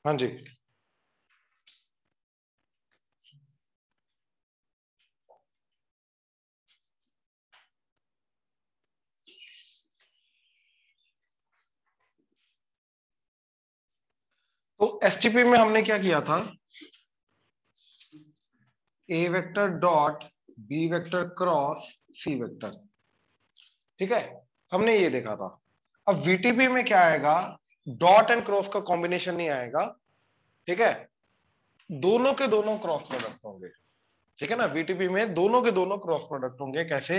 हाँ जी, तो एसटीपी में हमने क्या किया था, A vector dot B vector cross C vector, ठीक है, हमने ये देखा था। अब वीटीपी में क्या आएगा, डॉट एंड क्रॉस का कॉम्बिनेशन नहीं आएगा, ठीक है, दोनों के दोनों क्रॉस प्रोडक्ट होंगे, ठीक है ना। वीटीपी में दोनों के दोनों क्रॉस प्रोडक्ट होंगे, कैसे,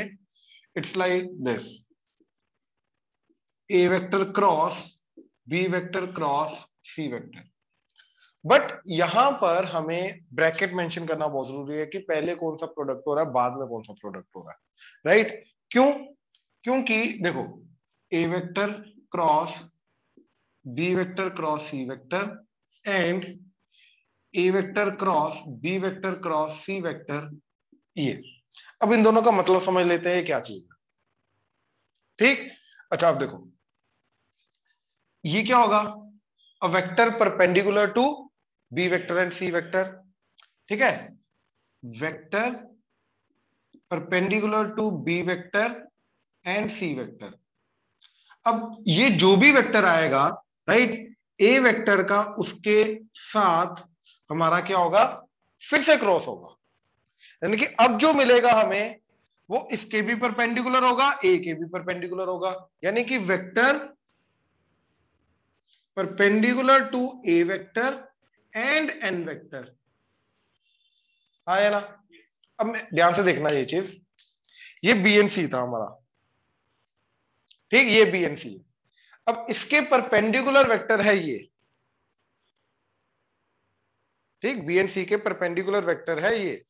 it's like this, A vector cross B vector cross C vector. But यहां पर हमें ब्रैकेट मेंशन करना बहुत जरूरी है कि पहले कौन सा प्रोडक्ट हो रहा है, बाद में कौन सा प्रोडक्ट हो रहा है, राइट। क्यों, क्योंकि देखो, A vector cross B vector cross C vector and A vector cross B vector cross C vector, ये, अब इन दोनों का मतलब समझ लेते हैं क्या चीज है, ठीक। अच्छा, अब देखो ये क्या होगा, A vector perpendicular to B vector and C vector, ठीक है, vector perpendicular to B vector and C vector. अब ये जो भी वेक्टर आएगा, राइट, ए वेक्टर का उसके साथ हमारा क्या होगा, फिर से क्रॉस होगा, यानी कि अब जो मिलेगा हमें वो इसके भी परपेंडिकुलर होगा, ए के भी परपेंडिकुलर होगा, यानी कि vector perpendicular to A vector and N vector, आया ना। अब ध्यान से देखना ये चीज, ये बी एन सी था हमारा, ठीक, ये बी एन सी है। अब इसके परपेंडिकुलर वेक्टर है ये, ठीक, बी एन सी के परपेंडिकुलर वेक्टर है ये,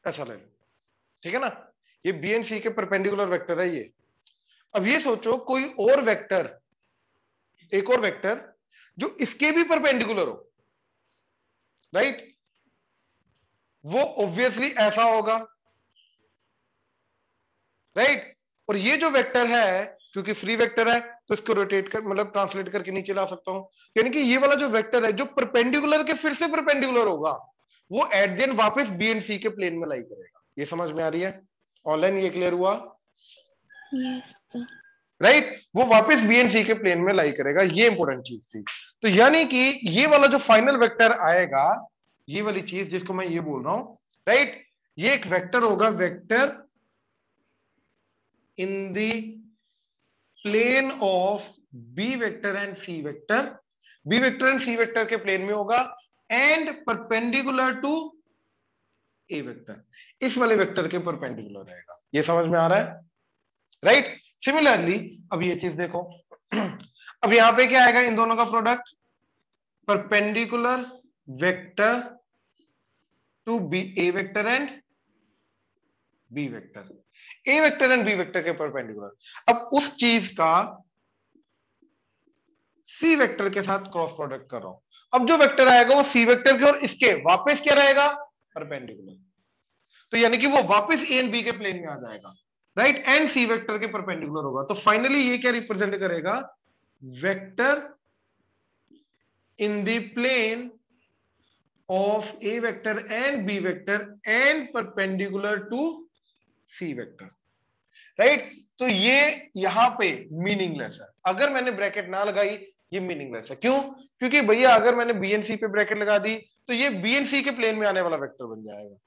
ऐसा ले लो, ठीक है ना, ये बी एन सी के परपेंडिकुलर वेक्टर है ये। अब ये सोचो कोई और वेक्टर, एक और वेक्टर जो इसके भी परपेंडिकुलर हो, राइट, वो ऑब्वियसली ऐसा होगा, राइट। और ये जो वेक्टर है, क्योंकि फ्री वेक्टर है तो इसको रोटेट कर, मतलब ट्रांसलेट करके नीचे ला सकता हूं, यानी कि ये वाला जो वेक्टर है जो परपेंडिकुलर के फिर से परपेंडिकुलर होगा, वो एट द एंड वापस बी एंड सी के प्लेन में लाई करेगा। ये समझ में आ रही है, ऑनलाइन ये क्लियर हुआ, यस सर। राइट, वो वापस बी एंड सी के प्लेन में लाई करेगा, ये इंपॉर्टेंट चीज थी। तो यानी कि ये वाला जो फाइनल वेक्टर आएगा, ये वाली चीज जिसको मैं ये बोल रहा हूं, राइट, ये एक वेक्टर होगा, vector in the plane of B vector and C vector, B vector and C vector के प्लेन में होगा and perpendicular to A vector, इस वाले वेक्टर के परपेंडिकुलर रहेगा। ये समझ में आ रहा है, राइट। सिमिलरली अब ये चीज देखो, अब यहां पे क्या आएगा, इन दोनों का product, perpendicular vector to B A vector and B vector, A vector and B vector के परपेंडिकुलर। अब उस चीज का सी वेक्टर के साथ क्रॉस प्रोडक्ट कर रहा हूं, अब जो वेक्टर आएगा वो सी वेक्टर के और इसके वापस क्या रहेगा, परपेंडिकुलर, तो यानी कि वो वापस ए एंड बी के प्लेन में आ जाएगा, राइट, एंड सी वेक्टर के परपेंडिकुलर होगा। तो फाइनली ये क्या रिप्रेजेंट करेगा, vector in the plane of A vector and B vector and perpendicular to C vector, right. तो ये यहां पे मीनिंगलेस है, अगर मैंने ब्रैकेट ना लगाई ये मीनिंगलेस है। क्यों, क्योंकि भैया अगर मैंने बीएनसी पे ब्रैकेट लगा दी तो ये बीएनसी के प्लेन में आने वाला वेक्टर बन जाएगा,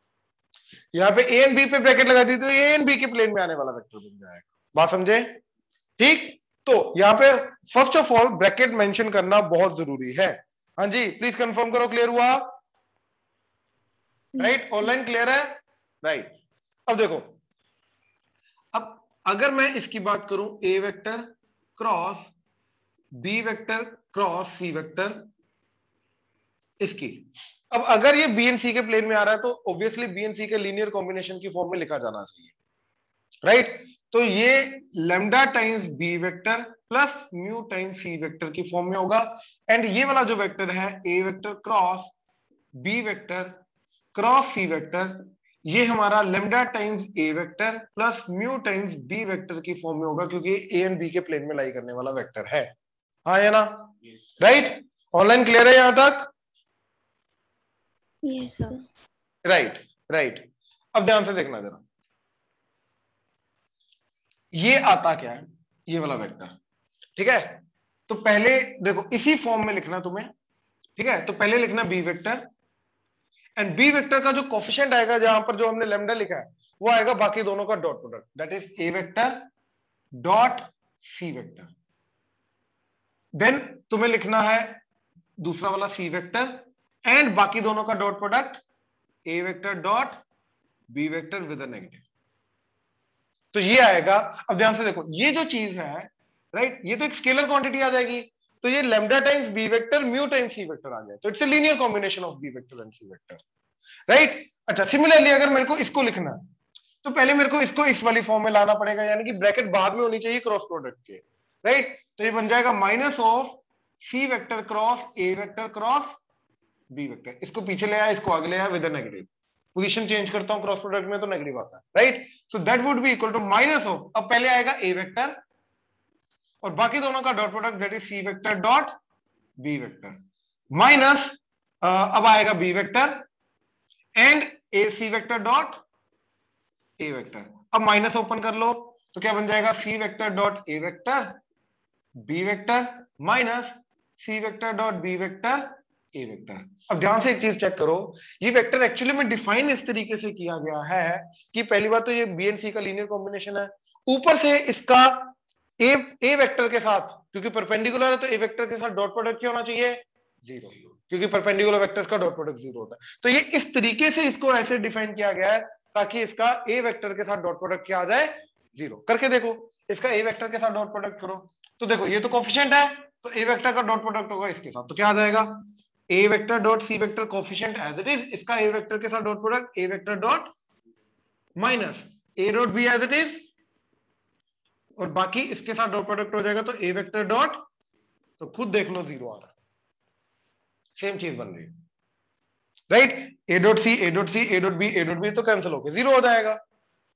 यहां पे ए एंड बी पे ब्रैकेट लगा दी तो ए एंड बी के प्लेन में आने वाला वेक्टर बन जाएगा। बात समझे, ठीक। तो यहां पे first of all bracket mention करना बहुत जरूरी है। हाँ जी, प्लीज कंफर्म करो, क्लियर हुआ, राइट, ऑनलाइन क्लियर है, राइट। अब देखो, अब अगर मैं इसकी बात करूं, A vector cross B vector cross C vector, इसकी, अब अगर ये बी एंड सी के प्लेन में आ रहा है तो ऑब्वियसली बी एंड सी के लीनियर कॉम्बिनेशन की फॉर्म में लिखा जाना चाहिए, राइट। तो ये lambda times B vector plus mu times C vector की फॉर्म में होगा, एंड ये वाला जो वेक्टर है A vector cross B vector cross C vector, ये हमारा lambda times A vector plus mu times B vector की फॉर्म में होगा, क्योंकि ए एंड बी के प्लेन में लाई करने वाला वेक्टर है। हाँ या ना? राइट? ऑनलाइन क्लियर है यहां तक? Yes sir. Right right. अब ध्यान से देखना जरा, ये आता क्या है, ये वाला वेक्टर, ठीक है? तो पहले देखो इसी फॉर्म में लिखना तुम्हें, ठीक है? तो पहले लिखना B vector, and B vector का जो कोफिशिएंट आएगा, जहां पर जो हमने लेमडा लिखा है, वो आएगा बाकी दोनों का dot product, that is A vector dot C vector. Then तुम्हें लिखना है दूसरा वाला सी वेक्टर एंड बाकी दोनों का dot product A vector dot B vector with a negative. तो ये आएगा। अब ध्यान से देखो, ये जो चीज है, राइट, ये तो एक स्केलर क्वांटिटी आ जाएगी, तो ये lambda times B vector mu times C vector आ जाए, तो it's a linear combination of B vector and C vector, right? अच्छा, सिमिलरली अगर मेरे को इसको लिखना है, तो पहले मेरे को इसको इस वाली फॉर्म में लाना पड़ेगा, यानी कि ब्रैकेट बाद में होनी चाहिए क्रॉस प्रोडक्ट के, राइट? तो ये बन जाएगा minus of C vector cross A vector cross B vector. इसको पीछे ले आया, इसको आगे ले आया विद नेगेटिव, पोजीशन चेंज करता हूं क्रॉस प्रोडक्ट में तो नेगेटिव आता है, right? So that would be equal to minus of, अब पहले आएगा ए वेक्टर और बाकी दोनों का dot product, that is C vector dot B vector, minus अब आएगा B vector and A C vector dot A vector. अब माइनस ओपन कर लो, तो क्या बन जाएगा? C vector dot A vector B vector minus C vector dot B vector A vector. अब ध्यान से एक चीज चेक करो, ये वेक्टर एक्चुअली में डिफाइन इस तरीके से किया गया है कि पहली बात तो ये बी एंड सी का लीनियर कॉम्बिनेशन है, ऊपर से इसका ए वेक्टर के साथ, क्योंकि परपेंडिकुलर है तो ए वेक्टर के साथ डॉट प्रोडक्ट क्या होना चाहिए? जीरो, क्योंकि परपेंडिकुलर वेक्टर्स का डॉट प्रोडक्ट जीरो होता है। तो ये इस तरीके से इसको ऐसे डिफाइन किया गया है ताकि इसका ए वेक्टर के साथ डॉट प्रोडक्ट क्या आ जाए? जीरो। करके देखो, इसका ए वेक्टर के साथ डॉट प्रोडक्ट करो, तो देखो ये तो कोफिशिएंट है, तो ए वेक्टर का डॉट प्रोडक्ट होगा इसके साथ, तो क्या आ जाएगा? A vector dot C vector coefficient as it is, इसका ए वेक्टर के साथ dot product A vector dot minus A dot B as it is, और बाकी इसके साथ डॉट प्रोडक्ट हो जाएगा तो ए वेक्टर डॉट, तो खुद देख लो जीरो आ रहा है, सेम चीज बन रही है, right? A dot C A dot C A dot B तो कैंसिल होकर जीरो हो जाएगा,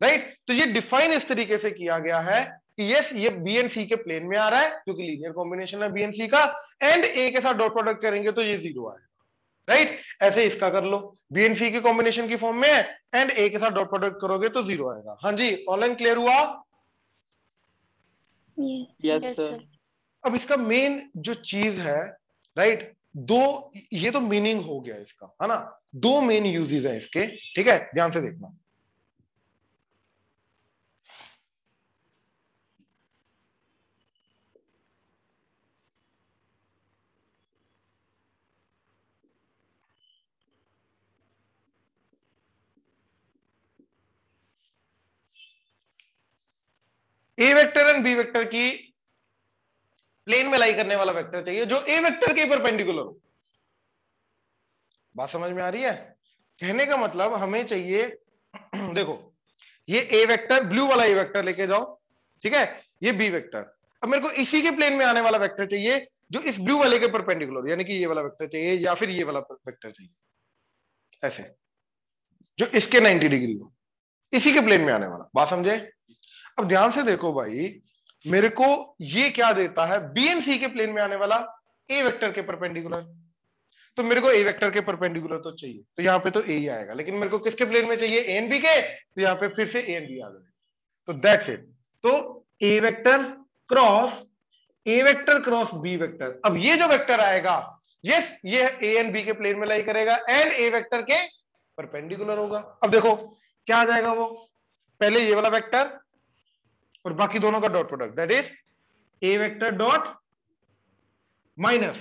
राइट? तो ये डिफाइन इस तरीके से किया गया है कि यस ये बी एंड सी के प्लेन में आ रहा है, क्योंकि लीनियर कॉम्बिनेशन है बी एंड सी का, एंड ए के साथ डॉट प्रोडक्ट करेंगे तो ये जीरो आएगा, राइट? ऐसे इसका कर लो, बी एंड सी के कॉम्बिनेशन की फॉर्म में है एंड ए के साथ डॉट प्रोडक्ट करोगे तो जीरो आएगा। हाँ जी, ऑनलाइन क्लियर हुआ? Yes sir. अब इसका मेन जो चीज है, राइट, दो, ये तो मीनिंग हो गया इसका, है ना? दो मेन यूजेस है इसके, ठीक है? ध्यान से देखना, ए वेक्टर एंड बी वेक्टर की प्लेन में लाई करने वाला वेक्टर चाहिए जो ए वेक्टर के परपेंडिकुलर हो। बात समझ में आ रही है? कहने का मतलब हमें चाहिए देखो, ये ए वेक्टर, ब्लू वाला ए वेक्टर लेके जाओ, ठीक है? ये बी वेक्टर, अब मेरे को इसी के प्लेन में आने वाला वेक्टर चाहिए जो इस ब्लू वाले के परपेंडिकुलर, यानी कि ये वाला वेक्टर चाहिए या फिर ये वाला वेक्टर चाहिए, ऐसे, जो इसके 90 डिग्री हो, इसी के प्लेन में आने वाला। बात समझे? अब ध्यान से देखो भाई, मेरे को ये क्या देता है? बी एंड सी के प्लेन में आने वाला ए वेक्टर के परपेंडिकुलर, तो मेरे को ए वेक्टर के परपेंडिकुलर तो चाहिए, तो यहाँ पे तो ए ही आएगा, लेकिन मेरे को किसके प्लेन में चाहिए? ए एंड बी के, तो यहाँ पे फिर से ए एंड बी आ जाएगा, तो दैट्स इट। तो ए वेक्टर क्रॉस बी वेक्टर, अब ये जो वेक्टर आएगा, यस, ये ए एंड बी के प्लेन में लाई करेगा एंड ए वेक्टर के परपेंडिकुलर होगा। अब देखो क्या आ जाएगा, वो पहले ये वाला वेक्टर और बाकी दोनों का dot product, that is A vector dot minus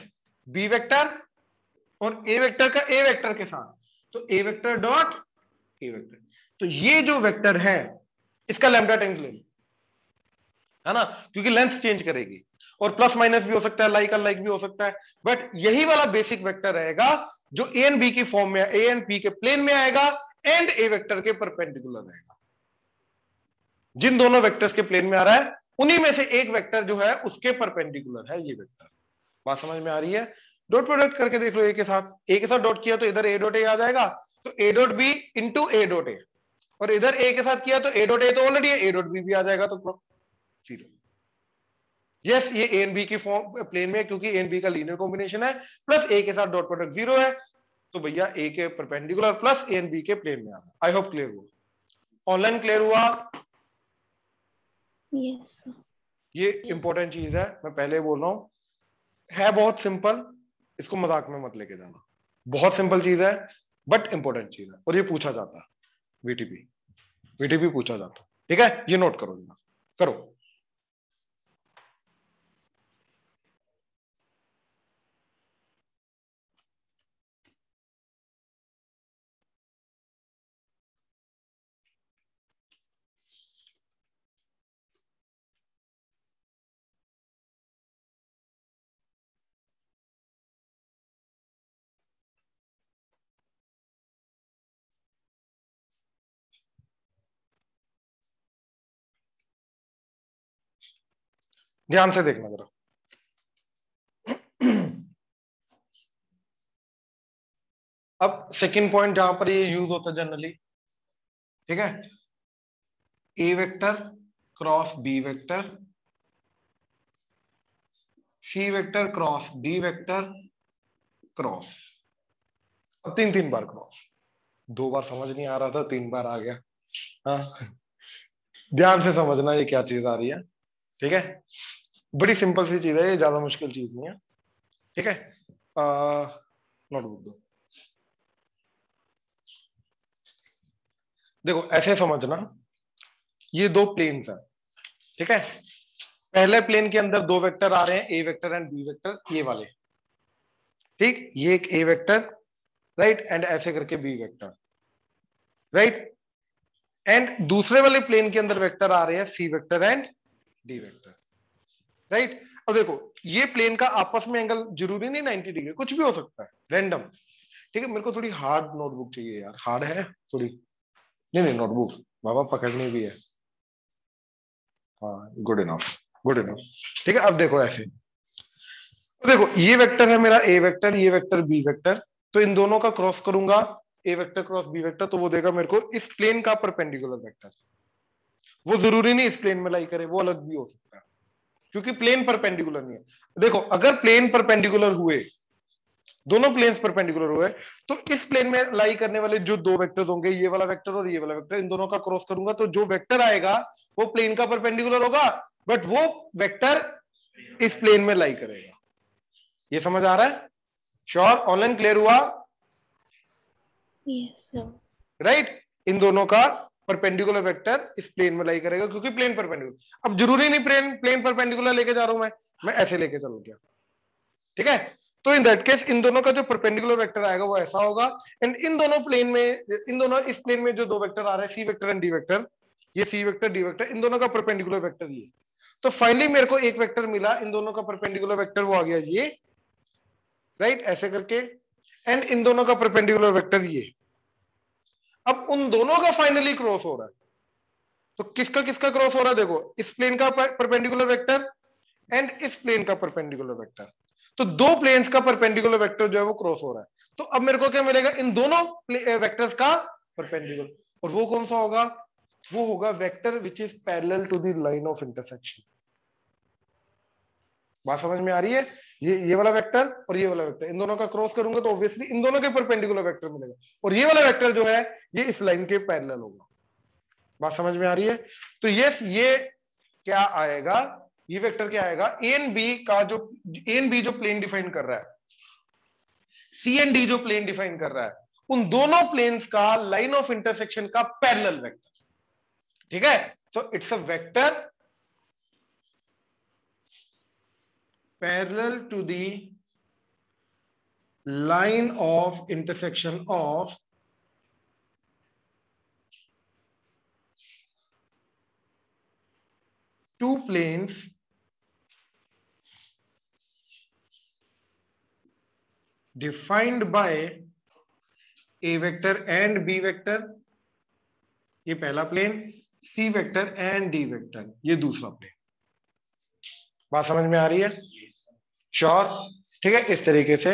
b vector और ए वेक्टर का ए वेक्टर के साथ, तो ए वेक्टर डॉट ए वेक्टर। तो ये जो वेक्टर है इसका लैम्डा टाइम्स ले लो, है ना? क्योंकि लेंथ चेंज करेगी और प्लस माइनस भी हो सकता है, लाइक अनलाइक भी हो सकता है, बट यही वाला बेसिक वेक्टर रहेगा जो ए एंड बी की फॉर्म में, ए एंड बी के प्लेन में आएगा एंड ए वेक्टर के परपेंडिकुलर रहेगा। जिन दोनों वेक्टर्स के प्लेन में आ रहा है उन्हीं में से एक वेक्टर जो है उसके परपेंडिकुलर है ये वेक्टर। बात समझ में आ रही है? डॉट प्रोडक्ट करके देख लो ए के साथ डॉट किया तो इधर ए डॉट ए आ जाएगा तो a dot b into a dot a, और इधर ए के साथ किया तो ए डॉट ए तो ऑलरेडी है, ए डॉट बी भी आ जाएगा, तो 0। यस, ये ए एंड बी की फॉर्म प्लेन में है, क्योंकि ए एंड बी का लीनियर कॉम्बिनेशन है, प्लस ए के साथ डॉट प्रोडक्ट 0 है, तो भैया ए के perpendicular plus a and B के प्लेन में आ रहा है। आई होप क्लियर हुआ, ऑनलाइन क्लियर हुआ? Yes sir. ये इंपॉर्टेंट चीज है, मैं पहले बोल रहा हूं, है बहुत सिंपल, इसको मजाक में मत लेके जाना, बहुत सिंपल चीज है बट इंपॉर्टेंट चीज है, और ये पूछा जाता है, वीटीपी वीटीपी पूछा जाता है, ठीक है, ये नोट करो, करो। ध्यान से देखना जरा। अब सेकंड पॉइंट जहां पर ये यूज होता है जनरली, ठीक है, A vector cross B vector, C vector cross D vector cross, अब 3 बार क्रॉस, 2 बार समझ नहीं आ रहा था, 3 बार आ गया। हाँ, ध्यान से समझना ये क्या चीज आ रही है, ठीक है, बड़ी सिंपल सी चीज है, ये ज्यादा मुश्किल चीज नहीं है, ठीक है। नोटबुक दो, देखो ऐसे समझना, ये 2 प्लेन्स है, ठीक है, पहले प्लेन के अंदर 2 वेक्टर आ रहे हैं, ए वेक्टर एंड बी वेक्टर, ये वाले, ठीक, ये एक ए वेक्टर, राइट, एंड ऐसे करके बी वेक्टर, राइट, एंड दूसरे वाले प्लेन के अंदर वेक्टर आ रहे हैं C vector and D vector, right. अब देखो ये प्लेन का आपस में एंगल जरूरी नहीं 90 डिग्री, कुछ भी हो सकता है, रैंडम, ठीक है। मेरे को थोड़ी हार्ड नोटबुक चाहिए यार, हार्ड है थोड़ी, नहीं नहीं नोटबुक बाबा पकड़नी भी है, हाँ गुड इनफ, गुड इनफ, ठीक है। अब देखो ऐसे, तो देखो ये वेक्टर है मेरा ए वेक्टर, ये वेक्टर बी वेक्टर, तो इन दोनों का क्रॉस करूंगा, ए वेक्टर क्रॉस बी वेक्टर, तो वो देगा मेरे को इस प्लेन का परपेंडिकुलर वेक्टर, वो जरूरी नहीं इस प्लेन में लाई करे, वो अलग भी हो सकता है, क्योंकि प्लेन परपेंडिकुलर नहीं है। देखो अगर प्लेन परपेंडिकुलर हुए, दोनों प्लेन्स परपेंडिकुलर हुए, तो इस प्लेन में लाई करने वाले जो 2 वेक्टर्स होंगे, ये वाला वेक्टर और ये वाला वेक्टर, इन दोनों का क्रॉस करूंगा, तो जो वेक्टर आएगा वो प्लेन का परपेंडिकुलर होगा, बट वो वेक्टर इस प्लेन में लाई करेगा। ये समझ आ रहा है? श्योर? ऑनलाइन क्लियर हुआ? Yes sir. राइट, इन दोनों का परपेंडिकुलर वेक्टर इस प्लेन में लाई करेगा, क्योंकि प्लेन परपेंडिकुलर, अब जरूरी नहीं प्लेन परपेंडिकुलर लेके जा रहा हूं मैं ऐसे लेके चल गया, ठीक है। तो इन दैट केस इन दोनों का जो परपेंडिकुलर वेक्टर आएगा वो ऐसा होगा, एंड इन दोनों प्लेन में, इन दोनों इस प्लेन में जो 2 वेक्टर आ रहे हैं C vector and D vector, ये सी वेक्टर डी वेक्टर, इन दोनों का परपेंडिकुलर वेक्टर ये, तो फाइनली मेरे को एक वेक्टर मिला, इन दोनों का परपेंडिकुलर वेक्टर वो आ गया ये, राइट, ऐसे करके, एंड इन दोनों का परपेंडिकुलर वेक्टर ये। अब उन दोनों का फाइनली क्रॉस हो रहा है, तो किसका किसका क्रॉस हो रहा है, देखो इस प्लेन का परपेंडिकुलर वेक्टर एंड इस प्लेन का परपेंडिकुलर वेक्टर, तो 2 प्लेन्स का परपेंडिकुलर वेक्टर जो है वो क्रॉस हो रहा है, तो अब मेरे को क्या मिलेगा, इन दोनों वेक्टर्स का परपेंडिकुलर, और वो कौन सा होगा, वो होगा vector which is parallel to the line of intersection. बात समझ में आ रही है? ये वाला वेक्टर और ये वाला वेक्टर, इन दोनों का क्रॉस करूंगा तो ऑब्वियसली इन दोनों के परपेंडिकुलर वेक्टर मिलेगा, और ये वाला वेक्टर जो है ये इस लाइन के पैरेलल होगा। बात समझ में आ रही है? तो यस, ये क्या आएगा, ये वेक्टर क्या आएगा, ए एंड बी का जो, ए एंड बी जो प्लेन डिफाइन कर रहा है, सी एंड डी जो प्लेन डिफाइन कर रहा है, उन दोनों प्लेन्स का लाइन ऑफ इंटरसेक्शन का पैरेलल वेक्टर, ठीक है। So it's a vector parallel to the line of intersection of two planes defined by a vector and b vector, ये पहला plane, c vector and d vector ये दूसरा plane. बात समझ में आ रही है? श्योर? ठीक है, इस तरीके से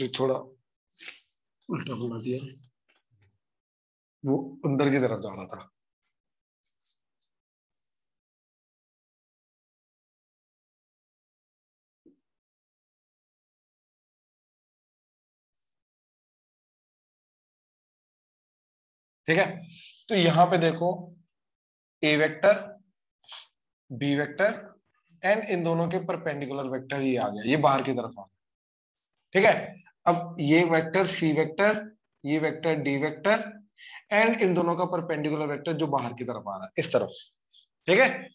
एक्चुअली थोड़ा उल्टा बना दिया, वो अंदर की तरफ जा रहा था। ठीक है, तो यहां पे देखो A vector, B vector and इन दोनों के परपेंडिकुलर वेक्टर ये आ गया, ये बाहर की तरफ आ गया। ठीक है, अब ये वेक्टर सी वेक्टर, ये वेक्टर डी वेक्टर एंड इन दोनों का परपेंडिकुलर वेक्टर जो बाहर की तरफ आ रहा है इस तरफ। ठीक है,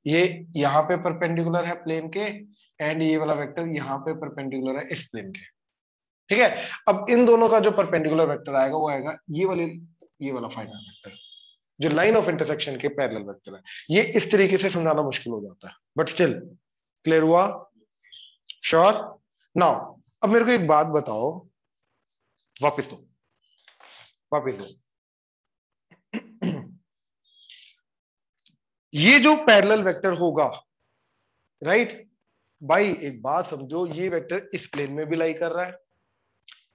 ये यहां पे परपेंडिकुलर है प्लेन के एंड ये वाला वेक्टर यहां पे परपेंडिकुलर है इस प्लेन के। ठीक है, अब इन दोनों का जो परपेंडिकुलर वेक्टर आएगा वो आएगा ये वाला फाइनल वेक्टर जो लाइन ऑफ इंटरसेक्शन के पैरेलल वेक्टर है। ये इस तरीके से समझाना मुश्किल हो जाता है, बट स्टिल क्लियर हुआ? श्योर? नाउ अब मेरे को एक बात बताओ, वापस दो, वापस दो। ये जो पैरेलल वेक्टर होगा, राइट भाई, एक बात समझो, ये वेक्टर इस प्लेन में भी लाई कर रहा है,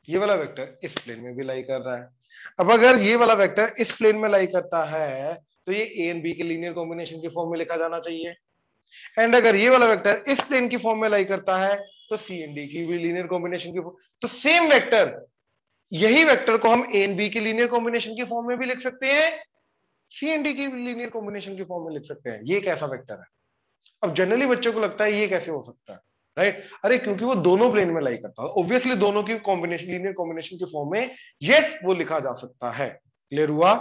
ये वाला वेक्टर इस प्लेन में भी लाई कर रहा है। अब अगर ये वाला वेक्टर इस प्लेन में लाई करता है तो ये ए एंड बी के लीनियर कॉम्बिनेशन की फॉर्म में लिखा जाना चाहिए, एंड अगर ये वाला वेक्टर इस प्लेन की फॉर्म में लाई करता है तो सी एंड डी की भी लीनियर कॉम्बिनेशन की फॉर्म। तो सेम वेक्टर, यही वेक्टर को हम ए एंड बी के लीनियर कॉम्बिनेशन की फॉर्म में भी लिख सकते हैं, सी एंड डी की लीनियर कॉम्बिनेशन की फॉर्म में लिख सकते हैं। ये कैसा वेक्टर है? अब जनरली बच्चों को लगता है ये कैसे हो सकता है, राइट? अरे क्योंकि वो दोनों प्लेन में लाई करता है, ऑब्वियसली दोनों की कॉम्बिनेशन लीनियर कॉम्बिनेशन की फॉर्म में यस वो लिखा जा सकता है। क्लियर हुआ?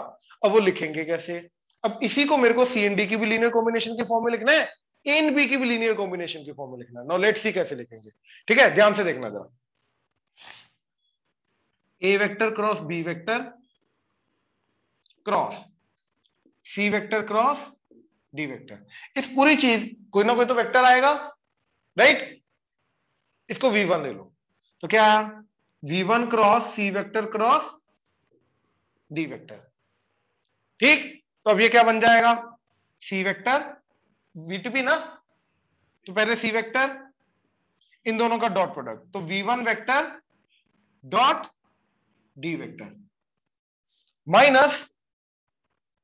अब वो लिखेंगे कैसे? अब इसी को मेरे को सी एंड डी की भी लीनियर कॉम्बिनेशन की फॉर्म में लिखना है, ए एंड बी की भी लीनियर कॉम्बिनेशन की फॉर्म में लिखना है। नाउ लेट्स सी कैसे लिखेंगे। ठीक है, ध्यान से देखना जरा। A vector cross B vector cross C vector cross D vector, इस पूरी चीज कोई ना कोई तो वेक्टर आएगा, राइट? इसको v1 ले लो, तो क्या आया? v1 cross C vector cross D vector. ठीक, तो अब ये क्या बन जाएगा? सी वेक्टर v2p ना, तो पहले सी वेक्टर इन दोनों का डॉट प्रोडक्ट, तो v1 vector dot d vector minus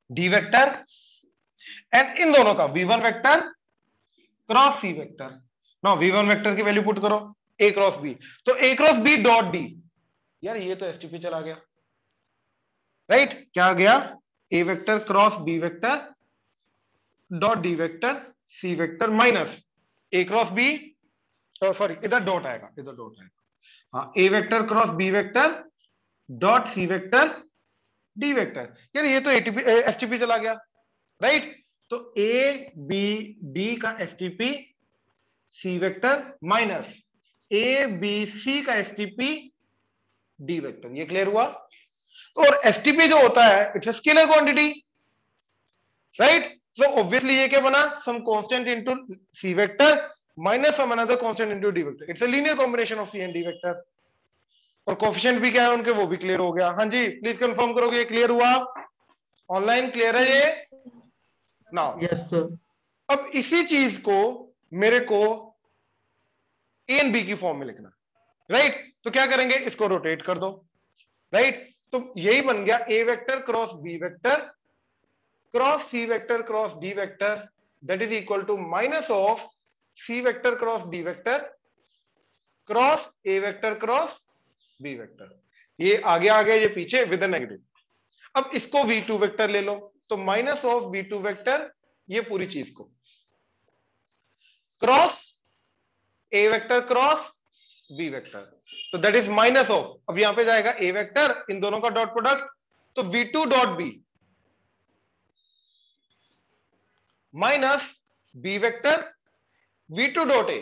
D vector and इन दोनों का v1 vector cross C vector. Now v1 vector की वैल्यू पुट करो, a क्रॉस b, तो a cross b dot D. यार ये तो एसटीपी चला गया, राइट? क्या आ गया? a vector cross b vector dot d vector C vector minus a cross b, sorry इधर डॉट आएगा, इधर डॉट आएगा, हाँ, a vector cross b vector dot C vector d vector. यार ये तो एटीपी एसटीपी चला गया, राइट? तो ए बी डी का STP c vector minus a b c का एसटीपी डी वेक्टर। ये क्लियर हुआ? और एसटीपी जो होता है it's a scalar quantity, right? So obviously ये क्या बना? Some constant into c vector minus some another constant into d vector. It's a linear combination of c and D vector. और कोफिशिएंट भी क्या है उनके, वो भी क्लियर हो गया। हाँ जी, प्लीज कंफर्म करोगे ये क्लियर हुआ? ऑनलाइन क्लियर है ये? Now yes sir. अब इसी चीज को मेरे को ए एंड बी की फॉर्म में लिखना, राइट? तो क्या करेंगे, इसको रोटेट कर दो, राइट? तो यही बन गया A vector cross B vector cross C vector cross D vector, that is equal to minus of C vector cross D vector cross A vector cross B vector. ये आगे आ गया, ये पीछे विद नेगेटिव। अब इसको v2 वेक्टर ले लो, तो minus of v2 vector, ये पूरी चीज को क्रॉस ए वेक्टर क्रॉस बी वेक्टर, तो दैट इज माइनस ऑफ, अब यहां पे जाएगा ए वेक्टर इन दोनों का डॉट प्रोडक्ट, तो v2 dot b minus b vector v2 dot a.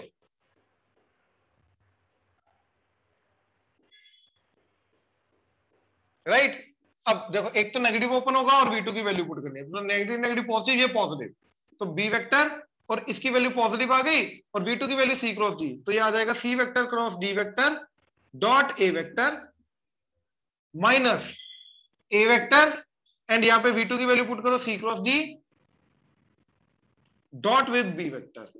Right? अब देखो, एक तो नेगेटिव ओपन होगा और v2 की वैल्यू पुट करनी है, तो नेगेटिव नेगेटिव पॉजिटिव, ये पॉजिटिव, तो b वेक्टर और इसकी वैल्यू पॉजिटिव आ गई और v2 की वैल्यू c क्रॉस d, तो ये आ जाएगा c vector cross d vector dot a vector minus a vector and यहां पे v2 की वैल्यू पुट करो c cross d dot with b vector.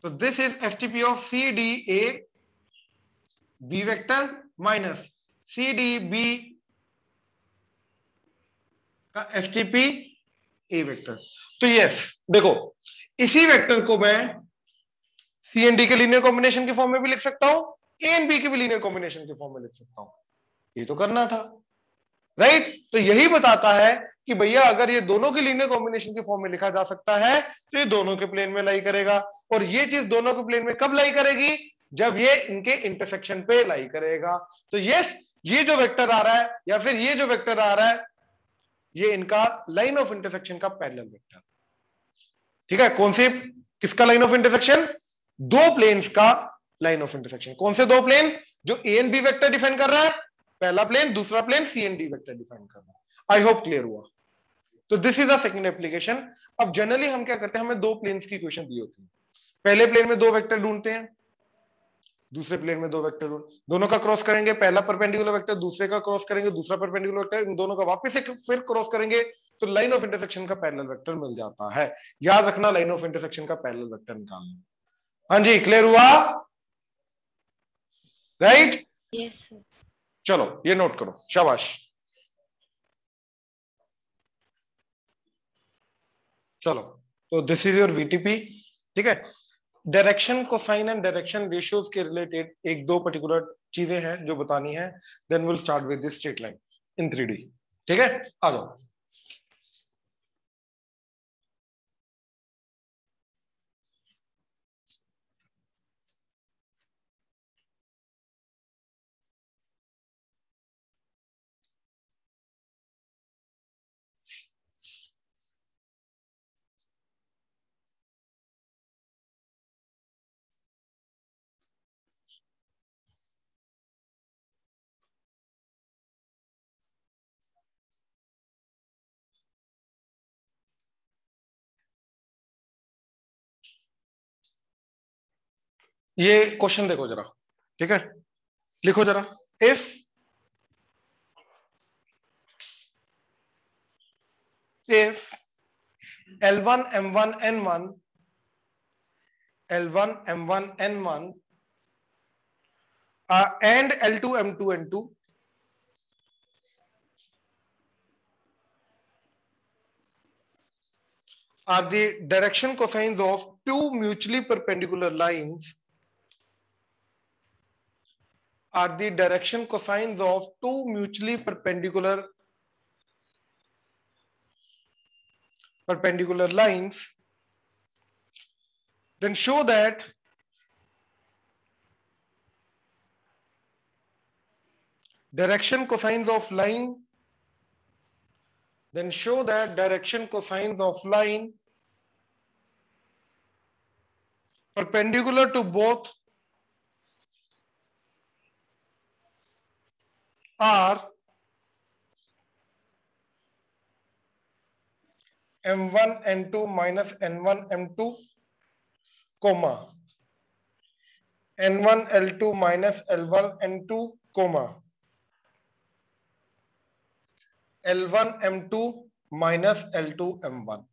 तो this is STP of c d a B vector minus C D B का STP A vector. तो yes देखो, इसी vector को मैं सी एंड डी के लीनियर कॉम्बिनेशन के फॉर्म में भी लिख सकता हूं, ए एंड बी के भी लीनियर कॉम्बिनेशन के फॉर्म में लिख सकता हूं। ये तो करना था, राइट? तो यही बताता है कि भैया अगर ये दोनों के लीनियर कॉम्बिनेशन के फॉर्म में लिखा जा सकता है तो ये दोनों के प्लेन में लाई करेगा। और ये चीज दोनों के प्लेन में कब लाई करेगी? जब ये इनके इंटरसेक्शन पे लाई करेगा। तो यस, ये जो वेक्टर आ रहा है या फिर ये जो वेक्टर आ रहा है, ये इनका लाइन ऑफ इंटरसेक्शन का पैरेलल वेक्टर। ठीक है, कौन से, किसका लाइन ऑफ इंटरसेक्शन? दो प्लेन्स का लाइन ऑफ इंटरसेक्शन। कौन से दो प्लेन? जो a and B vector define कर रहा है, पहला प्लेन, दूसरा plane c and D vector define कर रहा है। आई होप क्लियर हुआ। तो this is a second application. अब जनरली हम क्या करते हैं, हमें दो प्लेन्स की इक्वेशन दी होती है, पहले प्लेन में दो वेक्टर ढूंढते हैं, दूसरे प्लेन में दो वेक्टर, दोनों का क्रॉस करेंगे, पहला परपेंडिकुलर वेक्टर दूसरे का क्रॉस करेंगे, दूसरा परपेंडिकुलर वेक्टर, इन दोनों का वापस से फिर क्रॉस करेंगे, तो लाइन ऑफ इंटरसेक्शन का पैरेलल वेक्टर मिल जाता है। याद रखना, लाइन ऑफ इंटरसेक्शन का पैरेलल वेक्टर निकालना। हाँ जी, क्लियर हुआ? राइट? Yes sir. चलो ये नोट करो, शाबाश। चलो, तो दिस इज योर वीटीपी। ठीक है, direction cosine and direction ratios के रिलेटेड एक दो पर्टिकुलर चीजें हैं जो बतानी है, then will start with this straight line in 3D। ठीक है, आ जाओ। ये क्वेश्चन देखो जरा, ठीक है, लिखो जरा। If if L1 M1 N1 L1 M1 N1 and L2 M2 N2 are the direction cosines of two mutually perpendicular lines, are the direction cosines of two mutually perpendicular lines, then show that direction cosines of line, then show that direction cosines of line perpendicular to both are M1 N2 minus N1 M2 comma N1 L2 minus L1 N2 comma L1 M2 minus L2 M1।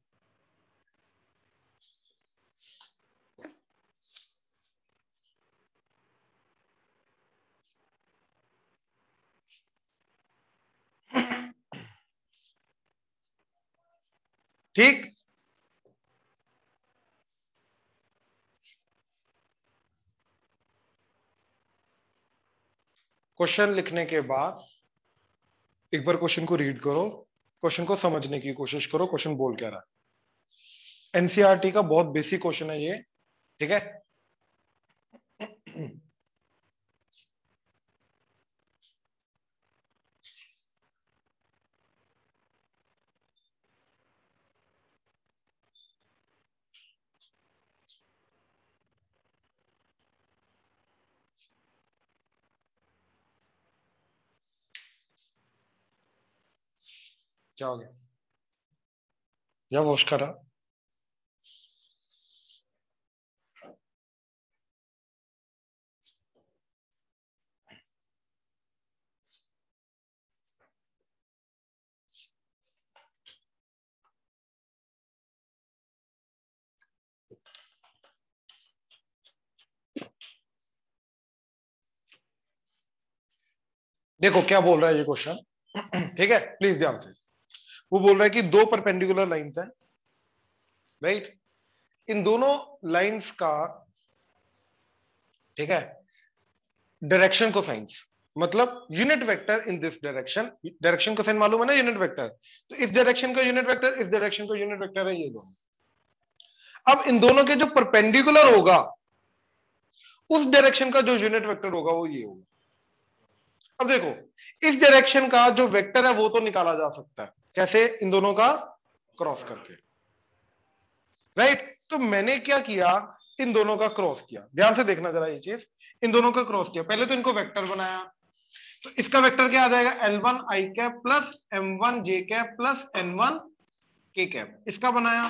ठीक, question लिखने के बाद एक बार question को read करो, question को समझने की कोशिश करो, क्वेश्चन बोल क्या रहा है। एनसीईआरटी का बहुत बेसिक क्वेश्चन है ये, ठीक है। क्या हो गया? या वॉश करा? देखो क्या बोल रहा है ये क्वेश्चन, ठीक है, प्लीज ध्यान से। वो बोल रहा है कि दो परपेंडिकुलर लाइंस हैं, राइट, इन दोनों लाइंस का, ठीक है, डायरेक्शन को साइंस, मतलब unit vector in this direction, direction को साइन मालूम है ना, यूनिट वेक्टर, तो इस डायरेक्शन का यूनिट वेक्टर, इस डायरेक्शन का यूनिट वेक्टर है ये दोनों। अब इन दोनों के जो परपेंडिकुलर होगा, उस डायरेक्शन का जो यूनिट वेक्टर होगा वो ये होगा। अब देखो, इस डायरेक्शन का जो वेक्टर है वो तो निकाला जा सकता है, कैसे, इन दोनों का क्रॉस करके, राइट। तो मैंने क्या किया, इन दोनों का क्रॉस किया, ध्यान से देखना जरा ये चीज, इन दोनों का क्रॉस किया, पहले तो इनको वेक्टर बनाया, तो इसका वेक्टर क्या आ जाएगा, L1 i cap plus M1 j cap plus N1 k cap, इसका बनाया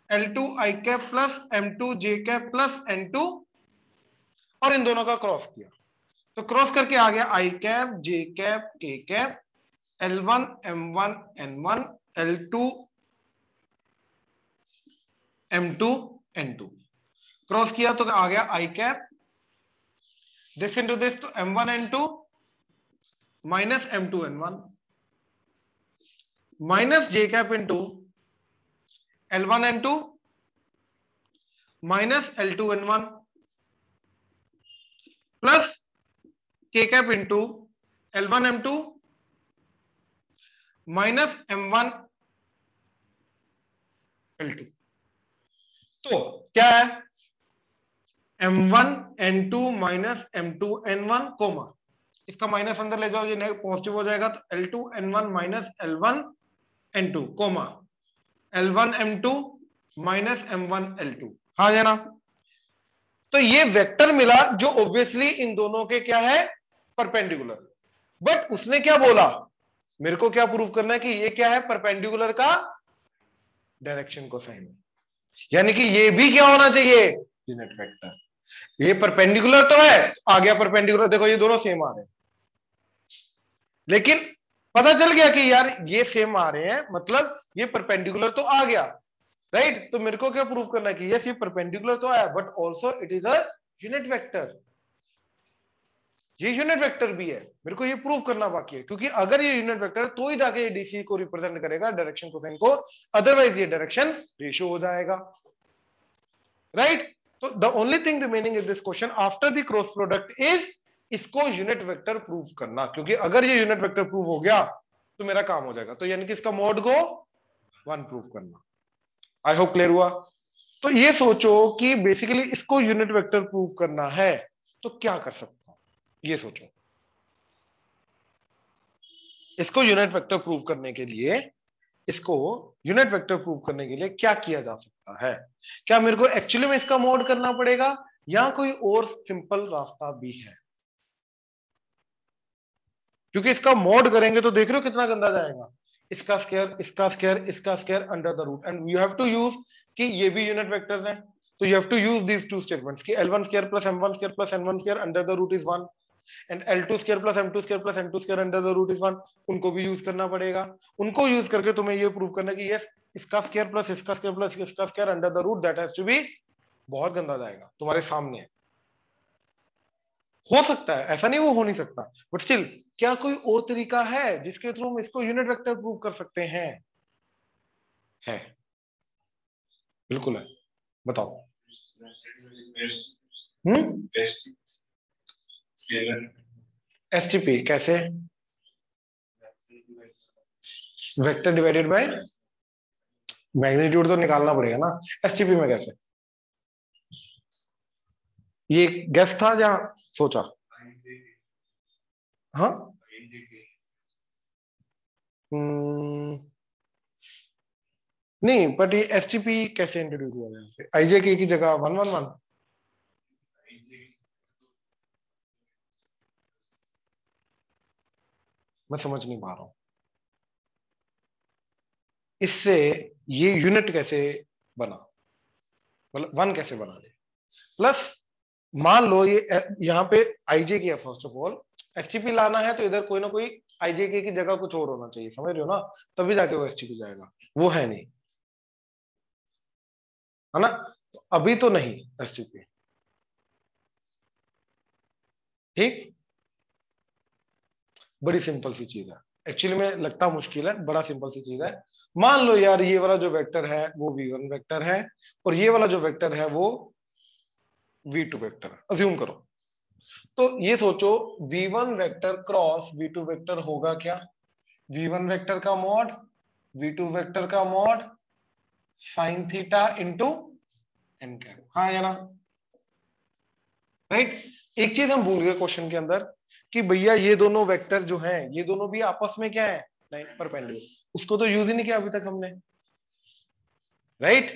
L2 i cap plus M2 j cap plus N2, और इन दोनों का क्रॉस किया, तो क्रॉस करके आ गया i cap j cap k cap L1 M1 N1 L2 M2 N2, cross किया तो आ गया i cap this into this, तो M1 N2 minus M2 N1 minus j cap into L1 N2 minus L2 N1 plus k cap into L1 M2 minus M1 L2। तो क्या है, M1 N2 minus M2 N1 coma, इसका minus अंदर ले जाओ, ये positive हो जाएगा, तो L2 N1 minus L1 N2 coma L1 M2 minus M1 L2, हाँ है ना। तो ये वेक्टर मिला जो ऑब्वियसली इन दोनों के क्या है, परपेंडिकुलर, बट उसने क्या बोला, मेरे को क्या प्रूव करना है कि ये क्या है, परपेंडिकुलर का डायरेक्शन को साइन, यानी कि ये भी क्या होना चाहिए, यूनिट वेक्टर। ये परपेंडिकुलर तो है, आ गया परपेंडिकुलर, देखो ये दोनों सेम आ रहे हैं, लेकिन पता चल गया कि यार ये सेम आ रहे हैं, मतलब ये परपेंडिकुलर तो आ गया, राइट। तो मेरे को क्या प्रूव करना है कि यस ये परपेंडिकुलर तो आया, but also it is a unit vector, ये यूनिट वेक्टर भी है, मेरे को ये प्रूव करना बाकी है, क्योंकि अगर ये यूनिट वेक्टर है तो ही जाके ये डीसी को रिप्रेजेंट करेगा डायरेक्शन कोसाइन को, अदरवाइज ये डायरेक्शन रेशियो हो जाएगा, राइट। तो the only thing remaining in this question after the cross product is इसको यूनिट वेक्टर प्रूव करना, क्योंकि अगर ये यूनिट वेक्टर प्रूव हो गया तो मेरा काम हो जाएगा, तो यानी कि इसका मोड को 1 प्रूव करना। आई होप क्लियर हुआ। तो ये सोचो कि बेसिकली इसको यूनिट वेक्टर प्रूव करना है तो क्या कर सकता हूं, ये सोचो, इसको यूनिट वेक्टर प्रूव करने के लिए, इसको यूनिट वेक्टर प्रूव करने के लिए क्या किया जा सकता है, क्या मेरे को एक्चुअली में इसका मोड करना पड़ेगा या कोई और सिंपल रास्ता भी है, क्योंकि इसका मोड करेंगे तो देख रहे हो कितना गंदा जाएगा, इसका स्क्वायर इसका स्क्वायर इसका square under the root, and you have to use कि ये भी यूनिट वेक्टर्स हैं, तो you have to use these two statements कि L1 square plus M1 square plus N1 square under the root is 1 and L2 square plus M2 square plus N2 square under the root is 1, उनको भी use करना पड़ेगा। उनको use करके तुम्हें ये prove करना है कि यस इसका स्क्वायर प्लस इसका स्क्वायर प्लस इसका square under the root that has to be, बहुत गंदा जाएगा, तुम्हारे सामने है, हो सकता है ऐसा नहीं वो हो नहीं सकता, बट स्टिल क्या कोई और तरीका है जिसके थ्रू हम इसको यूनिट वेक्टर प्रूव कर सकते हैं, है, बिल्कुल है, बताओ। एसटीपी कैसे, वेक्टर डिवाइडेड बाय मैग्नीट्यूड तो निकालना पड़ेगा ना, एसटीपी में कैसे, ये गेस था या सोचा, हाँ नहीं, बट ये एसटीपी कैसे इंट्रोड्यूस हुआ यहाँ पे, आईजे की जगह 111, मैं समझ नहीं पा रहा हूं इससे ये यूनिट कैसे बना, मतलब 1 कैसे बना दे, प्लस मान लो ये यहाँ पे आईजे की है, फर्स्ट ऑफ ऑल एसटीपी लाना है तो इधर कोई ना कोई आईजे की जगह कुछ और होना चाहिए, समझ रहे हो ना, तभी जाके वो एसटीपी जाएगा, वो है नहीं, है ना, तो अभी तो नहीं एसटीपी, ठीक। बड़ी सिंपल सी चीज है, एक्चुअली में लगता मुश्किल है, बड़ा सिंपल सी चीज है। मान लो यार ये वाला जो वेक्टर है वो v1 वेक्टर है और ये वाला जो वेक्टर है वो v2 वेक्टर है, अज्यूम करो। तो ये सोचो v1 vector cross v2 vector होगा क्या? v1 वेक्टर का मॉड v2 वेक्टर का mod sine theta into n cap, हाँ या ना? राइट। एक चीज हम भूल गए क्वेश्चन के अंदर कि भैया ये दोनों वेक्टर जो हैं ये दोनों भी आपस में क्या है? परपेंडिकुलर। उसको तो यूज ही नहीं किया अभी तक हमने, राइट।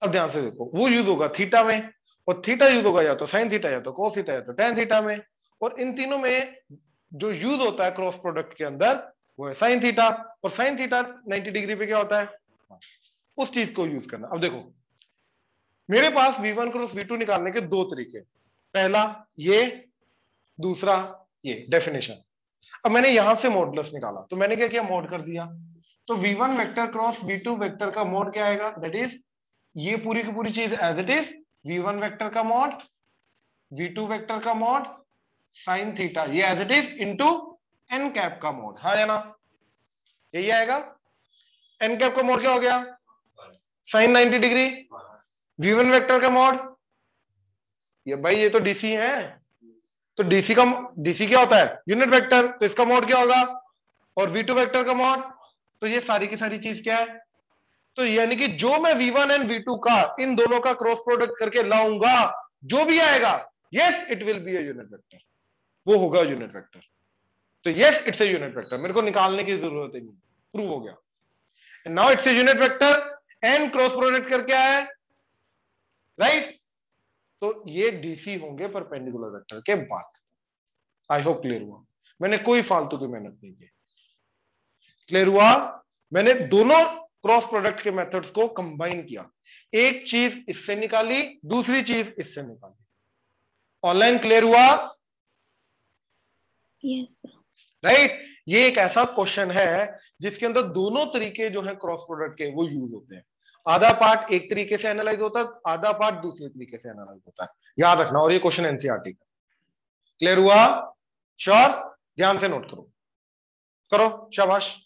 अब ध्यान से देखो, वो यूज होगा थीटा में, और थीटा यूज होगा या तो साइन थीटा या तो कोस थीटा या तो टेन थीटा में, और इन तीनों में जो यूज होता है क्रॉस प्रोडक्ट के अंदर वो है साइन थीटा, और साइन थीटा 90 डिग्री पे क्या होता है? उस चीज को यूज करना। अब देखो मेरे पास v1 क्रॉस v2 निकालने के दो तरीके, पहला ये, दूसरा ये डेफिनेशन। अब मैंने यहां से मॉडुलस निकाला तो मैंने क्या किया, मॉड कर दिया। तो v1 vector cross v2 vector का मॉड क्या आएगा? दैट इज ये पूरी की पूरी चीज as it is v1 vector का मॉड v2 वेक्टर का मॉड साइन थीटा, ये as it is into n cap का मॉड, हाँ या ना? यही आएगा। एन कैप का मॉड क्या हो गया? Sine 90 degree. v1 वेक्टर का मॉड, ये भाई ये तो डीसी है, तो डीसी क्या होता है? यूनिट वेक्टर, तो इसका मॉड क्या होगा? और v2 वेक्टर का मॉड, तो ये सारी की सारी चीज क्या है? तो यानी कि जो मैं v1 एंड v2 का इन दोनों का क्रॉस प्रोडक्ट करके लाऊंगा, जो भी आएगा yes it will be a unit vector, वो होगा यूनिट वेक्टर। तो yes it's a unit vector, मेरे को निकालने की जरूरत ही नहीं, प्रूव हो गया। And now it's a unit vector and cross product करके आया है, राइट। तो ये डीसी होंगे परपेंडिकुलर वेक्टर के बाद। आई होप क्लियर हुआ, मैंने कोई फालतू की मेहनत नहीं की। क्लियर हुआ? मैंने दोनों क्रॉस प्रोडक्ट के मेथड्स को कंबाइन किया, एक चीज इससे निकाली दूसरी चीज इससे निकाली। ऑनलाइन क्लियर हुआ? Yes, sir. राइट। ये एक ऐसा क्वेश्चन है जिसके अंदर दोनों तरीके जो है क्रॉस प्रोडक्ट के वो यूज होते हैं। आधा पार्ट एक तरीके से एनालाइज होता है, आधा पार्ट दूसरे तरीके से एनालाइज होता है, याद रखना। और ये क्वेश्चन एनसीईआरटी का। क्लियर हुआ? श्योर? ध्यान से नोट करो, करो, शाबाश।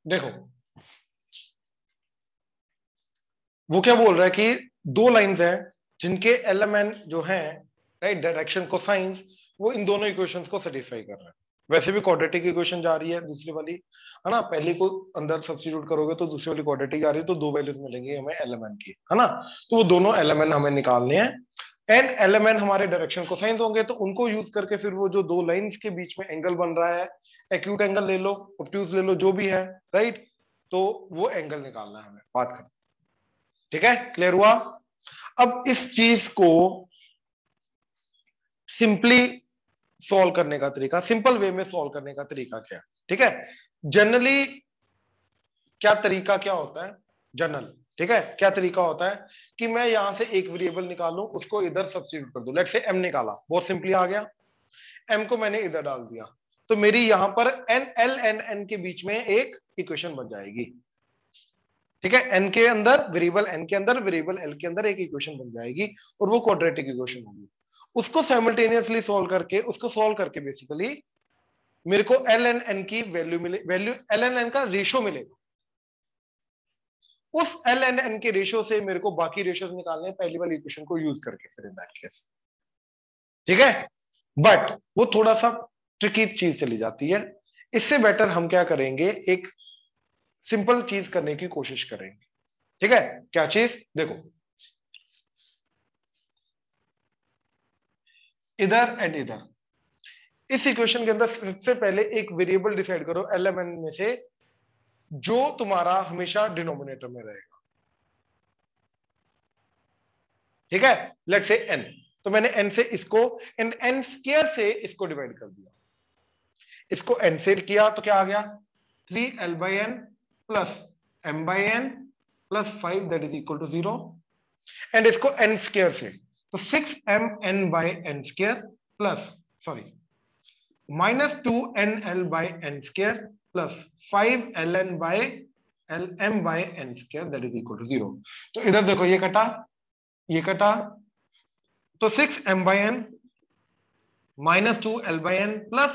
देखो वो क्या बोल रहा है कि दो लाइंस हैं जिनके एलिमेंट जो हैं, राइट, डायरेक्शन कोसाइंस, वो इन दोनों इक्वेशंस को सेटिस्फाई कर रहा है। वैसे भी क्वाड्रेटिक इक्वेशन जा रही है दूसरी वाली, है ना, पहली को अंदर सब्स्टिट्यूट करोगे तो दूसरी वाली क्वाड्रेटिक आ रही है, तो दो वैल्यूज मिलेंगी हमें एलिमेंट की, है ना। तो वो दोनों एलिमेंट हमें निकालने हैं, एंड एलिमेंट हमारे डायरेक्शन कोसाइंस होंगे, तो उनको यूज करके फिर वो जो दो लाइंस के बीच में एंगल बन रहा है, एक्यूट एंगल ले लो, ऑब्ट्यूज ले लो, जो भी है, राइट, तो वो एंगल निकालना है हमें, बात खत्म। ठीक है, क्लियर हुआ? अब इस चीज को सिंपली सॉल्व करने का तरीका, सिंपल वे में सॉल्व करने का तरीका क्या है, ठीक है। जनरली क्या तरीका क्या होता है, जनरल, ठीक है, क्या तरीका होता है कि मैं यहां से एक वेरिएबल निकालूं, उसको इधर सब्स्टिट्यूट कर दूं। लेट्स से m निकाला, बहुत सिंपली आ गया, m को मैंने इधर डाल दिया, तो मेरी यहां पर एल एंड n के बीच में एक इक्वेशन बन जाएगी, ठीक है। n के अंदर वेरिएबल, n के अंदर वेरिएबल l के अंदर एक इक्वेशन बन जाएगी, और वो क्वाड्रेटिक इक्वेशन होगी। उसको साइमल्टेनियसली सॉल्व करके, उसको सॉल्व करके बेसिकली मेरे को एल एंड एन की वैल्यू मिले, वैल्यू एल एंड एन का रेशियो मिलेगा। उस एल एंड एन के रेशियो से मेरे को बाकी रेशियोज निकालने हैं, पहली वाली इक्वेशन को यूज करके, फिर इन दैट केस, ठीक है। बट वो थोड़ा सा ट्रिकी चीज चली जाती है। इससे बेटर हम क्या करेंगे, एक सिंपल चीज करने की कोशिश करेंगे, ठीक है। क्या चीज, देखो, इधर एंड इधर, इस इक्वेशन के अंदर सबसे पहले एक वेरिएबल डिसाइड करो एल एम एन में से, जो तुम्हारा हमेशा डिनोमिनेटर में रहेगा, ठीक है। लेट्स से n, तो मैंने n से इसको n स्क्वायर से इसको डिवाइड कर दिया, इसको n से किया तो क्या आ गया, 3l/n plus m/n plus 5 that is equal to 0, and इसको n स्क्वायर से, तो 6mn/n square plus, sorry, minus 2nl/n square plus 5ln/lm/n square that is equal to 0। तो इधर देखो, ये कटा, ये कटा, तो 6m/n minus 2l/n plus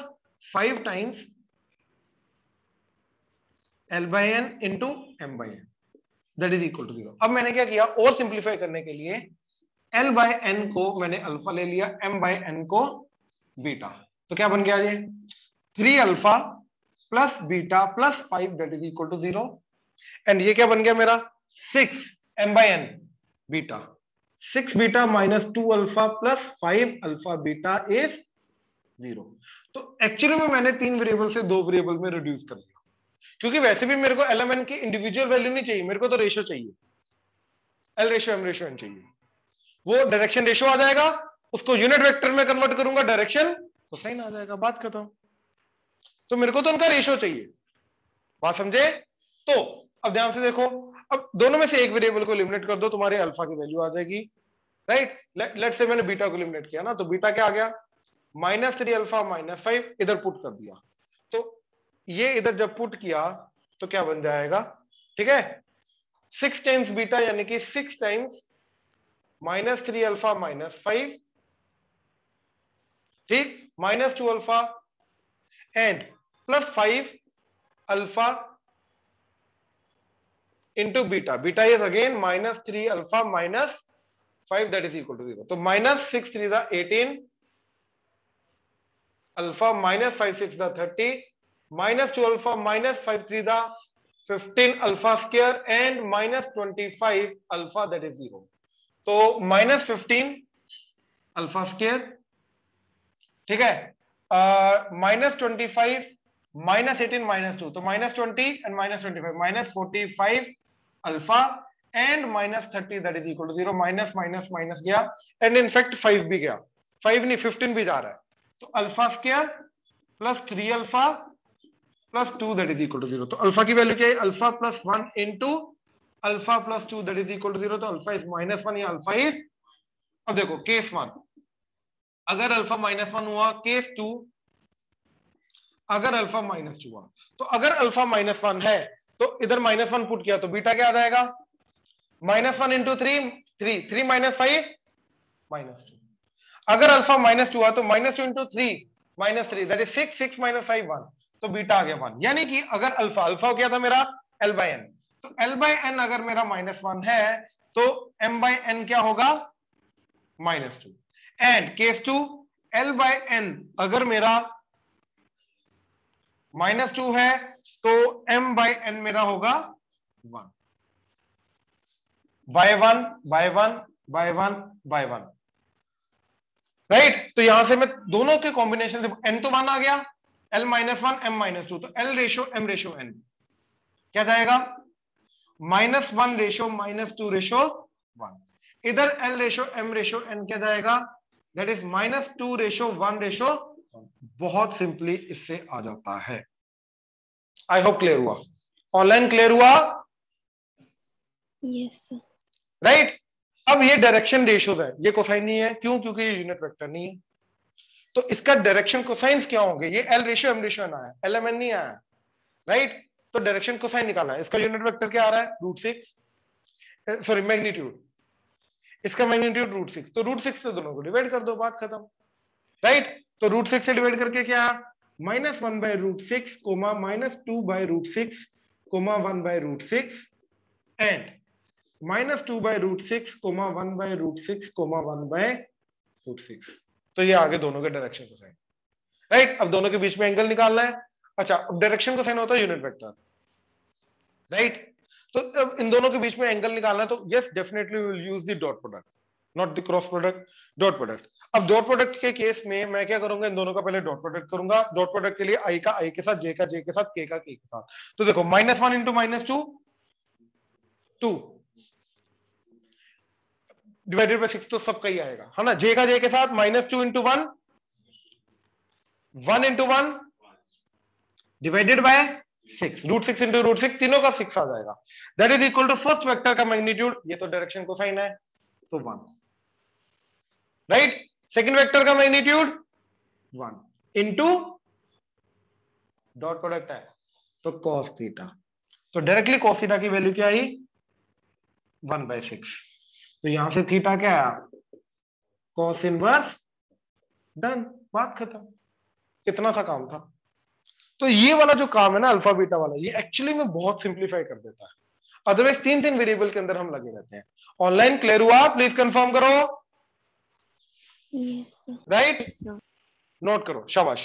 5 times l/n into m/n that is equal to 0। अब मैंने क्या किया, और सिंप्लीफाई करने के लिए l/n को मैंने अल्फा ले लिया, m/n को बीटा, तो क्या बन गया ये 3 alpha plus beta plus 5 that is equal to 0, and ये क्या बन गया मेरा 6m/n beta, 6 beta minus 2 alpha plus 5 alpha beta is 0। तो एक्चुअली में मैंने 3 वेरिएबल से 2 वेरिएबल में रिड्यूस कर दिया, क्योंकि वैसे भी मेरे को एलएमएन की इंडिविजुअल वैल्यू नहीं चाहिए, मेरे को तो रेशियो चाहिए, l ratio m ratio n चाहिए। वो डायरेक्शन रेशियो आ जाएगा, उसको यूनिट वेक्टर में कन्वर्ट करूंगा, डायरेक्शन तो साइन आ जाएगा, बात खत्म। तो मेरे को तो उनका रेशियो चाहिए, बात समझे। तो अब ध्यान से देखो, अब दोनों में से एक वेरिएबल को एलिमिनेट कर दो, तुम्हारे अल्फा की वैल्यू आ जाएगी, राइट। लेट से मैंने बीटा को एलिमिनेट किया ना, तो बीटा क्या आ गया, -3 अल्फा -5, इधर पुट कर दिया, तो ये इधर जब पुट किया तो क्या बन जाएगा, ठीक है, 6 टाइम्स बीटा यानी कि 6 टाइम्स -3 अल्फा -5, ठीक, -2 alpha and plus 5 alpha into beta, beta is again -3 alpha -5 that is equal to 0। तो -6 3 18 alpha -5 6 30, -2 alpha -5 3 15 alpha square and -25 alpha that is 0। तो -15 अल्फा स्क्वायर, ठीक है, -25 -18 -2, तो -20 and -25 -45 alpha and -30 that is equal to 0। Minus minus minus गया, and in fact 5 भी गया, 5 नहीं 15 भी जा रहा है, तो alpha square plus 3 alpha plus 2 that is equal to 0। तो अल्फा की वैल्यू क्या है, alpha plus 1 into alpha plus 2 that is equal to 0। तो अल्फा इज -1 या अल्फा इज, अब देखो केस 1, अगर अल्फा -1 हुआ, केस 2 अगर अल्फा -2 हुआ, तो अगर अल्फा -1 है तो इधर -1 पुट किया तो बीटा क्या आ जाएगा, -1 इंटू 3 3 3 -5 -2। अगर अल्फा -2 हुआ तो -2 इंटू 3 -3 दैट इज 6 6 -5 1, तो बीटा आ गया 1। यानी कि अगर अल्फा अल्फा क्या था मेरा l/n, तो l/n अगर मेरा -1 है तो m/n क्या होगा -2, एंड केस 2 l/n अगर मेरा -2 है तो m/n मेरा होगा 1 by 1 by 1 by 1 by 1, right. तो यहां से मैं दोनों के कॉम्बिनेशन से n तो 1 आ गया, l -1 m -2, तो l ratio m ratio n क्या जाएगा, -1 रेशियो -2 रेशियो 1, इधर l ratio m ratio n क्या जाएगा, दैट इज -2:1:1। बहुत सिंपली इससे आ जाता है। आई होप क्लियर हुआ, ऑनलाइन क्लियर हुआ? Yes, sir. राइट। अब ये डायरेक्शन रेशियोज है, ये कोसाइन नहीं है, क्यों? क्योंकि ये यूनिट वेक्टर नहीं है। तो इसका डायरेक्शन कोसाइंस क्या होंगे? ये एल रेशियो एम रेशियो ना है, एल एम एन नहीं आया, राइट। तो डायरेक्शन कोसाइन निकालना है। इसका यूनिट वेक्टर क्या आ रहा है? √6, सॉरी मैग्नीट्यूड। इसका मैग्नीट्यूड √6, तो √6 से दोनों को डिवाइड कर दो, बात खत्म, राइट। तो √6 से डिवाइड करके क्या? -1/√6, -2/√6, (1/√6) एंड -2/√6, (1/√6, 1/√6). तो ये आगे दोनों के डायरेक्शन कोसाइन, राइट। अब दोनों के बीच में एंगल निकालना है। अच्छा, अब डायरेक्शन कोसाइन होता है यूनिट वेक्टर, राइट। तो अब इन दोनों के बीच में एंगल निकालना है, तो yes definitely we will use the dot product, not the cross product, dot product. अब डॉट प्रोडक्ट के केस में मैं क्या करूंगा? इन दोनों का पहले डॉट प्रोडक्ट करूंगा। डॉट प्रोडक्ट के लिए आई का आई के साथ, जे का जे के साथ, के का के के साथ। तो देखो -1 × -2 2 डिवाइडेड बाय 6, तो सबका ही आएगा, है ना। जे का जे के साथ -2 × 1 1 × 1 डिवाइडेड बाय 6, √6 × √6, तीनों का 6 आ जाएगा। That is equal to first vector का मैग्नीट्यूड, ये तो डायरेक्शन कोसाइन है, तो 1, राइट। सेकंड वेक्टर का मैग्नीट्यूड 1 इंटू डॉट प्रोडक्ट है, तो cos थीटा। तो डायरेक्टली cos थीटा की वैल्यू क्या आई? 1/6। तो यहां से थीटा क्या आया? cos इनवर्स, डन, बात खत्म। इतना सा काम था। तो ये वाला जो काम है ना अल्फा बीटा वाला, ये एक्चुअली में बहुत सिंप्लीफाई कर देता है। अदरवाइज 3 वेरिएबल के अंदर हम लगे रहते हैं। ऑनलाइन क्लियर हुआ? प्लीज कंफर्म करो, Yes, sir. Right. Yes, sir. Note करो, शाबाश।